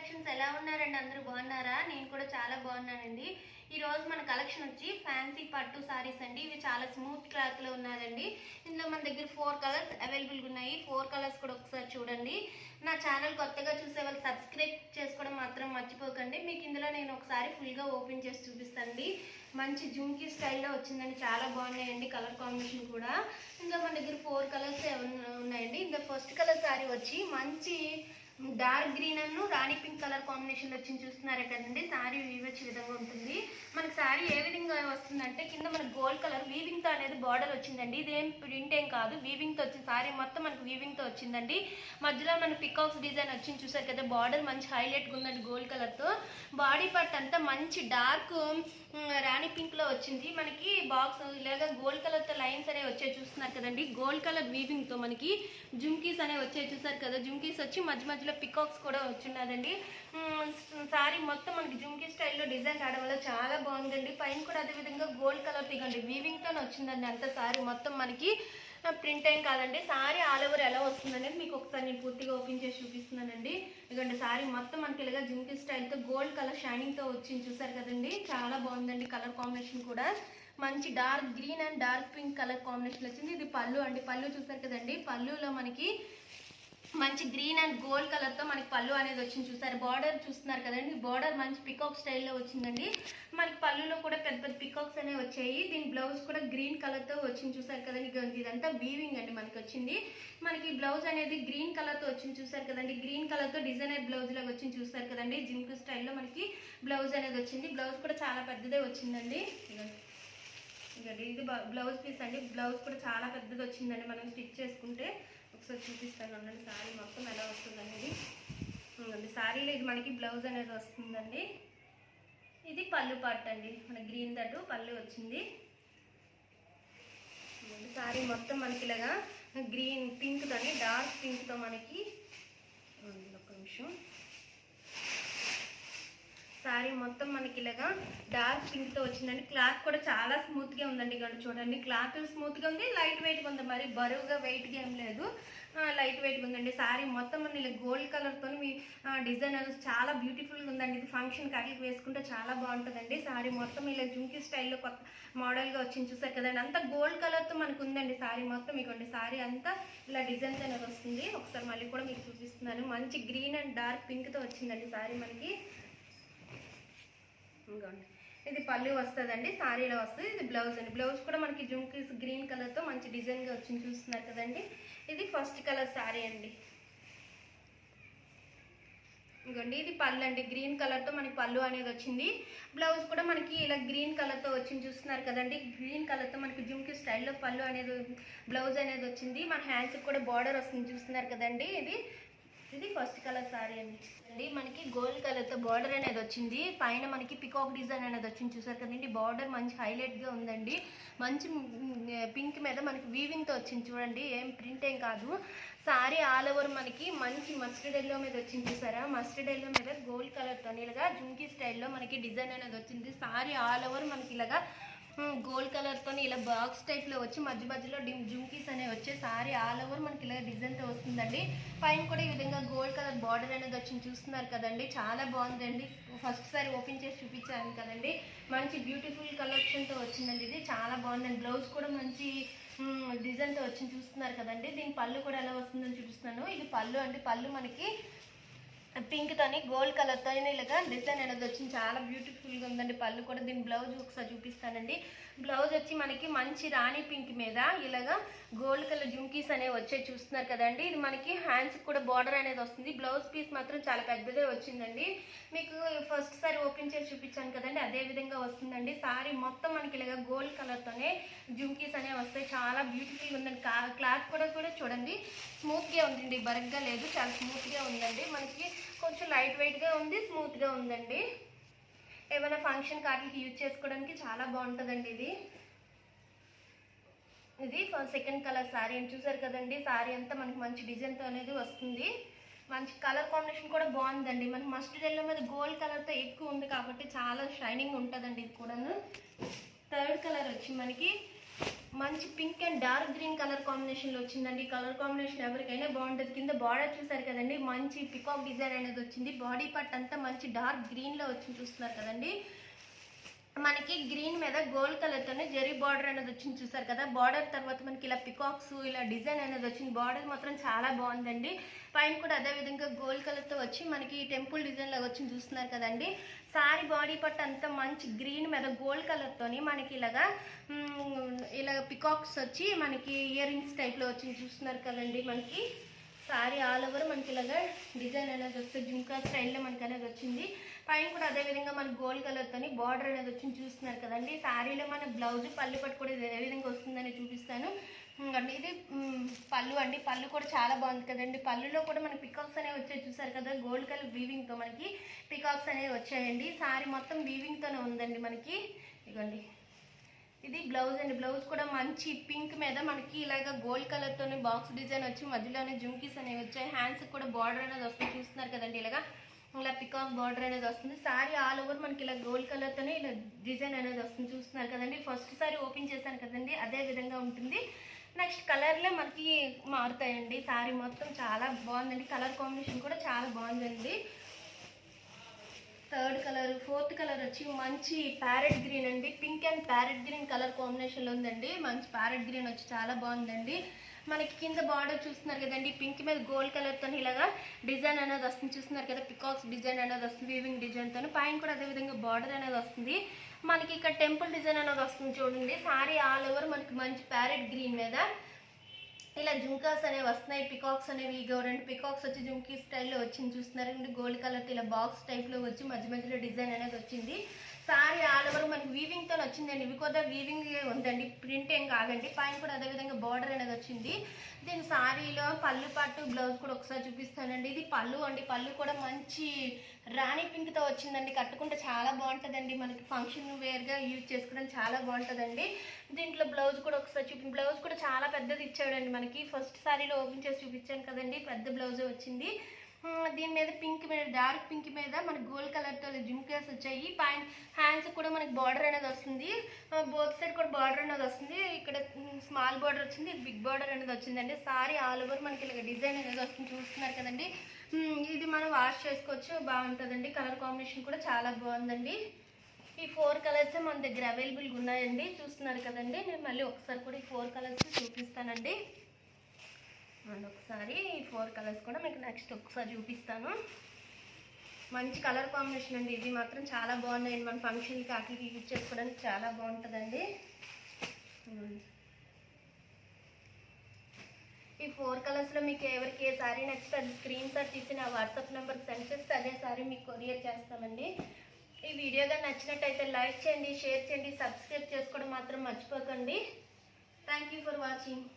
Collections ఎలా ఉన్నారండి? అందరూ బాగున్నారా? నేను కూడా చాలా బాగున్నానండి. ఈ రోజు మన కలెక్షన్ వచ్చి ఫ్యాన్సీ పట్టు సారీస్ అండి. ఇవి చాలా స్మూత్ క్లాత్ లో ఉన్నాయండి. ఇందులో మన దగ్గర 4 కలర్స్ అవైలబుల్ ఉన్నాయి. 4 కలర్స్ కూడా ఒకసారి చూడండి. నా ఛానల్ కొత్తగా చూసే వాళ్ళు సబ్స్క్రైబ్ చేసుకోవడం మాత్రం మర్చిపోకండి. మీకు ఇందులో నేను ఒకసారి ఫుల్ గా ఓపెన్ చేసి చూపిస్తానండి. మంచి జుంకీ స్టైల్లో వచ్చిందండి. చాలా బాగున్నాయండి కలర్ కాంబినేషన్ కూడా. ఇందులో మన దగ్గర 4 కలర్స్ ఉన్నాయండి. ఇందులో ఫస్ట్ కలర్ సారీ వచ్చి మంచి డార్క్ గ్రీన్ అను రాణి పింక్ కలర్ కాంబినేషన్ వచ్చింది. చూస్తున్నారా కదండి. సారీ వీవ్ వచ్చే విధంగా ఉంటుంది. మనకి సారీ ఏ విధంగా వస్తుందంటే కింద మనకి గోల్డ్ కలర్ వీవింగ్ తో అనేది బార్డర్ వచ్చిందండి. ఇదేం ప్రింట్ ఏం కాదు, వీవింగ్ తో వచ్చింది. సారీ మొత్తం మనకి వీవింగ్ తో వచ్చిందండి. మధ్యలో మన పికాక్స్ డిజైన్ వచ్చింది. చూసారు కదా, బార్డర్ మంచి హైలైట్ గా ఉందండి గోల్డ్ కలర్ తో. బాడీ పార్ట్ అంతా మంచి డార్క్ రాణి పింక్ లో వచ్చింది. మనకి బాక్స్ ఇలాగా గోల్డ్ కలర్ తో లైన్స్ అనేవి వచ్చాయి. చూస్తున్నారు కదండి. గోల్డ్ కలర్ వీవింగ్ తో మనకి జుంకీస్ అనేవి వచ్చాయి. చూసారు కదా, జుంకీస్ వచ్చి మధ్య మధ్యలో పికాక్స్ కూడా వచ్చిన్నదండి. సారీ మొత్తం మనకి జుంకీ స్టైల్లో డిజైన్ రావడం వల్ల చాలా బాగుందండి. పైన కూడా అదే విధంగా గోల్డ్ కలర్ తీగండి వీవింగ్ తోనే వచ్చిందండి. అంత సారీ మొత్తం మనకి ప్రింట్ ఏం కాదండి. సారీ ఆల్ ఓవర్ ఎలా వస్తుందని మీకు ఒకసారి నేను పూర్తిగా ఓపెన్ చేసి చూపిస్తున్నానండి. ఎందుకంటే సారీ మొత్తం మనకి ఇలాగా జుంకీ స్టైల్తో గోల్డ్ కలర్ షైనింగ్ తో వచ్చింది. చూసారు కదండి, చాలా బాగుందండి. కలర్ కాంబినేషన్ కూడా మంచి dark green and dark pink colour combination వచ్చింది. ఇది పళ్ళు అండి. పళ్ళు చూసారు కదండి. పళ్ళులో మనకి మంచి గ్రీన్ అండ్ గోల్డ్ కలర్ తో మనకి పళ్ళు అనేది వచ్చింది. చూసారు, బార్డర్ చూస్తున్నారు కదండి. బార్డర్ మంచి పికాక్ స్టైల్లో వచ్చిందండి. మనకి పళ్ళులో కూడా పెద్ద పెద్ద పికాక్స్ అనేవి వచ్చాయి. దీని బ్లౌజ్ కూడా గ్రీన్ కలర్ తో వచ్చింది. చూసారు కదండి. ఇదంతా వీవింగ్ అండి మనకి వచ్చింది. మనకి బ్లౌజ్ అనేది గ్రీన్ కలర్ తో వచ్చింది. చూసారు కదండి. గ్రీన్ కలర్ తో డిజైనర్ బ్లౌజ్ లాగా వచ్చింది. చూసారు కదండి. జింకు స్టైల్లో మనకి బ్లౌజ్ అనేది వచ్చింది. బ్లౌజ్ కూడా చాలా పెద్దదే వచ్చిందండి. ఇది బ్లౌజ్ పీస్ అండి. బ్లౌజ్ కూడా చాలా పెద్దది వచ్చిందండి. మనం స్టిచ్ చేసుకుంటే ఒకసారి చూపిస్తాను అన్నది సారీ మొత్తం ఎలా వస్తుంది అనేది. సారీలో ఇది మనకి బ్లౌజ్ అనేది వస్తుందండి. ఇది పళ్ళు పార్ట్ అండి. మన గ్రీన్ దట్టు పళ్ళు వచ్చింది. సారీ మొత్తం మనకి ఇలాగా గ్రీన్ పింక్ తోని డార్క్ పింక్ తో మనకి ఒక్క నిమిషం. సారీ మొత్తం మనకి ఇలాగా డార్క్ పింక్ తో వచ్చిందండి. క్లాత్ కూడా చాలా స్మూత్ గా ఉందండి. ఇక్కడ చూడండి, క్లాత్ స్మూత్ గా ఉంది, లైట్ వెయిట్ గా ఉంది. మరి బరువుగా వెయిట్ గా ఏం లేదు, లైట్ వెయిట్ గా ఉందండి. సారీ మొత్తం మన ఇలా గోల్డ్ కలర్ తో మీ డిజైన్ చాలా బ్యూటిఫుల్ గా ఉందండి. ఇది ఫంక్షన్ కట్లకి వేసుకుంటే చాలా బాగుంటుందండి. సారీ మొత్తం ఇలా జుంకీ స్టైల్లో కొత్త మోడల్ గా వచ్చింది. చూసారు కదండి. అంతా గోల్డ్ కలర్ తో మనకు ఉందండి. సారీ మొత్తం ఇవ్వండి. సారీ అంతా ఇలా డిజైన్స్ అనేది వస్తుంది. ఒకసారి మళ్ళీ కూడా మీకు చూపిస్తున్నాను. మంచి గ్రీన్ అండ్ డార్క్ పింక్ తో వచ్చిందండి సారీ మనకి. ఇది పళ్ళు వస్తుందండి. సారీలో వస్తుంది. ఇది బ్లౌజ్ అండి. బ్లౌజ్ కూడా మనకి జుంకీస్ గ్రీన్ కలర్ తో మంచి డిజైన్ గా వచ్చింది. చూస్తున్నారు కదండి. ఇది ఫస్ట్ కలర్ సారీ అండి. ఇంకోండి, ఇది పళ్ళు అండి. గ్రీన్ కలర్ తో మనకి పళ్ళు అనేది వచ్చింది. బ్లౌజ్ కూడా మనకి ఇలా గ్రీన్ కలర్ తో వచ్చింది. చూస్తున్నారు కదండి. గ్రీన్ కలర్ తో మనకి జుంకీ స్టైల్లో పళ్ళు అనేది బ్లౌజ్ అనేది వచ్చింది. మన హ్యాండ్స్ కూడా బార్డర్ వస్తుంది. చూస్తున్నారు కదండి. ఇది ఫస్ట్ కలర్ సారీ అండి. మనకి గోల్డ్ కలర్ తో బార్డర్ అనేది వచ్చింది. పైన మనకి పికాక్ డిజైన్ అనేది వచ్చింది. చూసారు కదండి. బార్డర్ మంచి హైలైట్ గా ఉందండి. మంచి పింక్ మీద మనకి వీవింగ్ తో వచ్చింది. చూడండి, ఏం ప్రింట్ ఏం కాదు. సారీ ఆల్ ఓవర్ మనకి మంచి మస్టర్డ్ ఎల్లో మీద వచ్చింది. చూసారా, మస్టర్డ్ ఎల్లో మీద గోల్డ్ కలర్ తో ఇలాగా జుంకీ స్టైల్లో మనకి డిజైన్ అనేది వచ్చింది. సారీ ఆల్ ఓవర్ మనకి ఇలాగా గోల్డ్ కలర్ తో ఇలా బాక్స్ టైప్ లో వచ్చి మధ్య మధ్యలో జుంకీస్ అనేవి వచ్చే సారీ ఆల్ ఓవర్ మనకి ఇలా డిజైన్ తో వస్తుందండి. పైన కూడా ఈ విధంగా గోల్డ్ కలర్ బార్డర్ అనేది వచ్చింది. చూస్తున్నారు కదండి. చాలా బాగుందండి. ఫస్ట్ సారి ఓపెన్ చేసి చూపించాను కదండి. మంచి బ్యూటిఫుల్ కలెక్షన్ తో వచ్చిందండి. ఇది చాలా బాగుందండి. బ్లౌజ్ కూడా మంచి డిజైన్ తో వచ్చింది. చూస్తున్నారు కదండి. దీని పళ్ళు కూడా ఎలా వస్తుందని చూపిస్తున్నాను. ఇది పళ్ళు అంటే పళ్ళు మనకి పింక్ తోని గోల్డ్ కలర్ తో ఇలాగా డిజైన్ అనేది వచ్చింది. చాలా బ్యూటిఫుల్ గా ఉందండి. పళ్ళు కూడా. దీని బ్లౌజ్ ఒకసారి చూపిస్తానండి. బ్లౌజ్ వచ్చి మనకి మంచి రాణి పింక్ మీద ఇలాగా గోల్డ్ కలర్ జుంకీస్ అనేవి వచ్చాయి. చూస్తున్నారు కదండి. ఇది మనకి హ్యాండ్స్ కూడా బార్డర్ అనేది వస్తుంది. బ్లౌజ్ పీస్ మాత్రం చాలా పెద్దదే వచ్చిందండి. మీకు ఫస్ట్ సారి ఓపెన్ చేసి చూపించాను కదండి, అదే విధంగా వస్తుందండి. సారీ మొత్తం మనకి ఇలాగా గోల్డ్ కలర్ తోనే జుంకీస్ అనేవి వస్తాయి. చాలా బ్యూటిఫుల్ ఉందండి. క్లాత్ కూడా చూడండి, స్మూత్ గా ఉందండి. బరగ్గా లేదు, చాలా స్మూత్ గా ఉందండి. మనకి కొంచెం లైట్ వెయిట్ గా ఉంది, స్మూత్ గా ఉందండి. ఏమైనా ఫంక్షన్ కార్డులకి యూజ్ చేసుకోవడానికి చాలా బాగుంటుందండి. ఇది సెకండ్ కలర్ సారీ అని చూసారు కదండి. సారీ అంతా మనకి మంచి డిజైన్ తో అనేది వస్తుంది. మంచి కలర్ కాంబినేషన్ కూడా బాగుందండి. మనకి మస్టర్డ్ ఎల్లో మీద గోల్డ్ కలర్ తో ఎక్కువ ఉంది కాబట్టి చాలా షైనింగ్ ఉంటుందండి. ఇది కూడాను. థర్డ్ కలర్ వచ్చి మనకి మంచి pink and dark green colour కాంబినేషన్లో వచ్చిందండి. కలర్ కాంబినేషన్ ఎవరికైనా బాగుంటుంది. కింద బార్డర్ చూసారు కదండి, మంచి పికాక్ డిజైన్ అనేది వచ్చింది. బాడీ పార్ట్ అంతా మంచి డార్క్ గ్రీన్లో వచ్చింది, చూస్తున్నారు కదండి. మనకి గ్రీన్ మీద గోల్డ్ కలర్తోనే జరీ బార్డర్ అనేది వచ్చింది, చూసారు కదా. బార్డర్ తర్వాత మనకి ఇలా పికాక్స్ ఇలా డిజైన్ అనేది వచ్చింది. బార్డర్ మాత్రం చాలా బాగుందండి. పైన కూడా అదే విధంగా గోల్డ్ కలర్తో వచ్చి మనకి టెంపుల్ డిజైన్ లాగా వచ్చింది, చూస్తున్నారు కదండి. సారీ బాడీ పట్టు అంతా మంచి గ్రీన్ మీద గోల్డ్ కలర్తోని మనకి ఇలా పికాక్స్ వచ్చి మనకి ఇయర్ రింగ్స్ టైప్లో వచ్చింది, చూస్తున్నారు కదండి. మనకి సారీ ఆల్ ఓవర్ మనకి ఇలాగా డిజైన్ అనేది వస్తుంది, జుంకా స్టైల్లో మనకి అనేది వచ్చింది. పైన కూడా అదే విధంగా మన గోల్డ్ కలర్తోని బార్డర్ అనేది వచ్చింది, చూస్తున్నారు కదండి. శారీలో మన బ్లౌజ్ పళ్ళు పట్టు కూడా ఏ విధంగా వస్తుందని చూపిస్తాను అండి. ఇది పళ్ళు అండి. పళ్ళు కూడా చాలా బాగుంది కదండి. పళ్ళులో కూడా మనకి పికాక్స్ అనేవి వచ్చాయి, చూసారు కదా. గోల్డ్ కలర్ వీవింగ్తో మనకి పికాక్స్ అనేవి వచ్చాయండి. శారీ మొత్తం వీవింగ్తోనే ఉందండి మనకి. ఇదిగోండి, ఇది బ్లౌజ్ అండి. బ్లౌజ్ కూడా మంచి పింక్ మీద మనకి ఇలాగ గోల్డ్ కలర్తోనే బాక్స్ డిజైన్ వచ్చి మధ్యలోనే జుంకీస్ అనేవి వచ్చాయి. హ్యాండ్స్ కూడా బార్డర్ అనేది వస్తుంది, చూస్తున్నారు కదండి. ఇలా పికాక్ బార్డర్ అనేది వస్తుంది. సారీ ఆల్ ఓవర్ మనకి ఇలా గోల్డ్ కలర్తోనే ఇలా డిజైన్ అనేది వస్తుంది, చూస్తున్నారు కదండి. ఫస్ట్ సారీ ఓపెన్ చేశాను కదండి, అదే విధంగా ఉంటుంది. నెక్స్ట్ కలర్లో మనకి మారుతాయండి. సారీ మొత్తం చాలా బాగుందండి. కలర్ కాంబినేషన్ కూడా చాలా బాగుందండి. థర్డ్ కలర్, ఫోర్త్ కలర్ వచ్చి మంచి ప్యారెట్ గ్రీన్ అండి. Pink and parrot green colour కాంబినేషన్లో ఉందండి. మంచి ప్యారెట్ గ్రీన్ వచ్చి చాలా బాగుందండి. మనకి కింద బార్డర్ చూస్తున్నారు కదండి, పింక్ మీద గోల్డ్ కలర్తో ఇలాగా డిజైన్ అనేది వస్తుంది, చూస్తున్నారు కదా. పికాక్స్ డిజైన్ అనేది వస్తుంది వీవింగ్ డిజైన్తో. పైన కూడా అదేవిధంగా బార్డర్ అనేది వస్తుంది. మనకి ఇక్కడ టెంపుల్ డిజైన్ అనేది వస్తుంది, చూడండి. సారీ ఆల్ ఓవర్ మనకి మంచి ప్యారెట్ గ్రీన్ మీద ఇలా జుంకాస్ అనేవి వస్తున్నాయి. పికాక్స్ అనేవి ఇగో 2 పికాక్స్ వచ్చి జుంకీ స్టైల్లో వచ్చింది, చూస్తున్నారు. గోల్డ్ కలర్ ఇలా బాక్స్ టైప్లో వచ్చి మధ్య మధ్యలో డిజైన్ అనేది వచ్చింది. సారీ ఆల్ ఓవర్ మనకి వీవింగ్తో వచ్చిందండి. ఇవి కూడా వీవింగ్ ఉందండి, ప్రింట్ ఏం కాదండి. పైన కూడా అదేవిధంగా బార్డర్ అనేది వచ్చింది. దీని సారీలో పళ్ళు పాటు బ్లౌజ్ కూడా ఒకసారి చూపిస్తానండి. ఇది పళ్ళు అండి. పళ్ళు కూడా మంచి రాణి పింక్తో వచ్చిందండి. కట్టుకుంటే చాలా బాగుంటుందండి. మనకి ఫంక్షన్ వేర్గా యూజ్ చేసుకోవడానికి చాలా బాగుంటుందండి. దీంట్లో బ్లౌజ్ కూడా ఒకసారి బ్లౌజ్ కూడా చాలా పెద్దది ఇచ్చాడండి మనకి. ఫస్ట్ సారీలో ఓపెన్ చేసి చూపించాను కదండి, పెద్ద బ్లౌజే వచ్చింది. దీని మీద పింక్ మీద డార్క్ పింక్ మీద మనకి గోల్డ్ కలర్తో జుంకేస్ వచ్చాయి. పైన హ్యాండ్స్ కూడా మనకి బార్డర్ అనేది వస్తుంది. బోత్ సైడ్ కూడా బార్డర్ అనేది వస్తుంది. ఇక్కడ స్మాల్ బార్డర్ వచ్చింది, బిగ్ బార్డర్ అనేది వచ్చిందండి. సారీ ఆల్ ఓవర్ మనకి ఇలా డిజైన్ అనేది వస్తుంది, చూస్తున్నారు కదండి. ఇది మనం వాష్ చేసుకోవచ్చు, బాగుంటుందండి. కలర్ కాంబినేషన్ కూడా చాలా బాగుందండి. ఈ 4 కలర్స్ మన దగ్గర అవైలబుల్గా ఉన్నాయండి, చూస్తున్నారు కదండి. నేను మళ్ళీ ఒకసారి కూడా ఈ 4 కలర్స్ చూపిస్తానండి. అండ్ ఒకసారి ఈ 4 కలర్స్ కూడా మీకు నెక్స్ట్ ఒకసారి చూపిస్తాను. మంచి కలర్ కాంబినేషన్ అండి. ఇది మాత్రం చాలా బాగుంది. మన ఫంక్షన్కి అట్లకి యూజ్ చేసుకోవడానికి చాలా బాగుంటుందండి. ఈ 4 కలర్స్లో మీకు ఎవరికి ఏ సారీ నచ్చితే అది స్క్రీన్ షాట్ తీసి నా వాట్సాప్ నెంబర్కి సెండ్ చేస్తే అదే సారీ మీకు కొరియర్ చేస్తామండి. ఈ వీడియో కానీ నచ్చినట్టయితే లైక్ చేయండి, షేర్ చేయండి, సబ్స్క్రైబ్ చేసుకోవడం మాత్రం మర్చిపోకండి. Thank you for watching.